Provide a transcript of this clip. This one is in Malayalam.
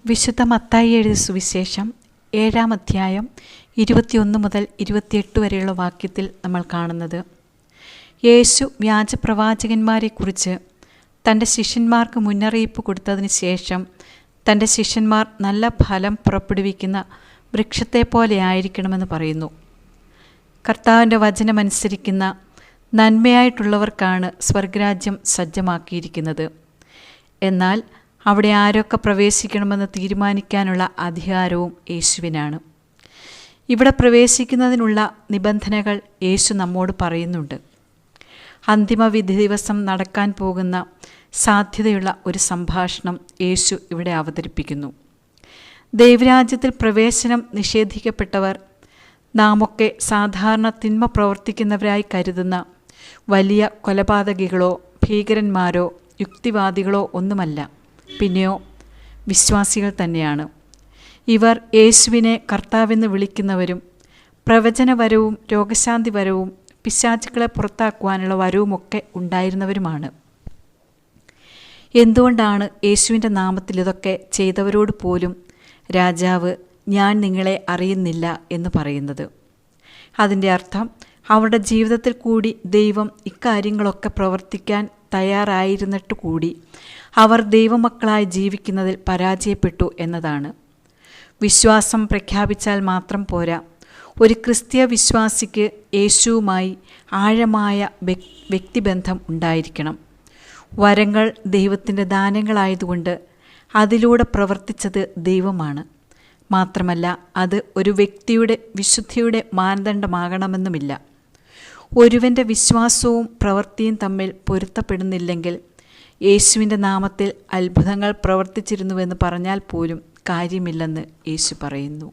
വിശുദ്ധ മത്തായി എഴുതിയ സുവിശേഷം 7-ാം അധ്യായം 21 മുതൽ 28 വരെയുള്ള വാക്യത്തിൽ നമ്മൾ കാണുന്നത്, യേശു വ്യാജപ്രവാചകന്മാരെക്കുറിച്ച് തൻ്റെ ശിഷ്യന്മാർക്ക് മുന്നറിയിപ്പ് കൊടുത്തതിന് ശേഷം തൻ്റെ ശിഷ്യന്മാർ നല്ല ഫലം പുറപ്പെടുവിക്കുന്ന വൃക്ഷത്തെപ്പോലെ ആയിരിക്കണമെന്ന് പറയുന്നു. കർത്താവിൻ്റെ വചനമനുസരിക്കുന്ന നന്മയായിട്ടുള്ളവർക്കാണ് സ്വർഗരാജ്യം സജ്ജമാക്കിയിരിക്കുന്നത്. എന്നാൽ അവിടെ ആരൊക്കെ പ്രവേശിക്കണമെന്ന് തീരുമാനിക്കാനുള്ള അധികാരവും യേശുവിനാണ്. ഇവിടെ പ്രവേശിക്കുന്നതിനുള്ള നിബന്ധനകൾ യേശു നമ്മോട് പറയുന്നുണ്ട്. അന്തിമവിധി ദിവസം നടക്കാൻ പോകുന്ന സാധ്യതയുള്ള ഒരു സംഭാഷണം യേശു ഇവിടെ അവതരിപ്പിക്കുന്നു. ദൈവരാജ്യത്തിൽ പ്രവേശനം നിഷേധിക്കപ്പെട്ടവർ നാമൊക്കെ സാധാരണ തിന്മ പ്രവർത്തിക്കുന്നവരായി കരുതുന്ന വലിയ കൊലപാതകികളോ ഭീകരന്മാരോ യുക്തിവാദികളോ ഒന്നുമല്ല, പിന്നെയോ വിശ്വാസികൾ തന്നെയാണ്. ഇവർ യേശുവിനെ കർത്താവെന്ന് വിളിക്കുന്നവരും പ്രവചനവരവും രോഗശാന്തിവരവും പിശാചുക്കളെ പുറത്താക്കുവാനുള്ള വരവുമൊക്കെ ഉണ്ടായിരുന്നവരുമാണ്. എന്തുകൊണ്ടാണ് യേശുവിൻ്റെ നാമത്തിൽ ഇതൊക്കെ ചെയ്തവരോട് പോലും രാജാവ് ഞാൻ നിങ്ങളെ അറിയുന്നില്ല എന്ന് പറയുന്നത്? അതിൻ്റെ അർത്ഥം അവരുടെ ജീവിതത്തിൽ കൂടി ദൈവം ഇക്കാര്യങ്ങളൊക്കെ പ്രവർത്തിക്കാൻ തയ്യാറായിരുന്നിട്ട് കൂടി അവർ ദൈവമക്കളായി ജീവിക്കുന്നതിൽ പരാജയപ്പെട്ടു എന്നതാണ്. വിശ്വാസം പ്രഖ്യാപിച്ചാൽ മാത്രം പോരാ, ഒരു ക്രിസ്തീയ വിശ്വാസിക്ക് യേശുവുമായി ആഴമായ വ്യക്തിബന്ധം ഉണ്ടായിരിക്കണം. വരങ്ങൾ ദൈവത്തിൻ്റെ ദാനങ്ങളായതുകൊണ്ട് അതിലൂടെ പ്രവർത്തിച്ചത് ദൈവമാണ്. മാത്രമല്ല, അത് ഒരു വ്യക്തിയുടെ വിശുദ്ധിയുടെ മാനദണ്ഡമാകണമെന്നുമില്ല. ഒരുവൻ്റെ വിശ്വാസവും പ്രവൃത്തിയും തമ്മിൽ പൊരുത്തപ്പെടുന്നില്ലെങ്കിൽ യേശുവിൻ്റെ നാമത്തിൽ അത്ഭുതങ്ങൾ പ്രവർത്തിച്ചിരുന്നുവെന്ന് പറഞ്ഞാൽ പോലും കാര്യമില്ലെന്ന് യേശു പറയുന്നു.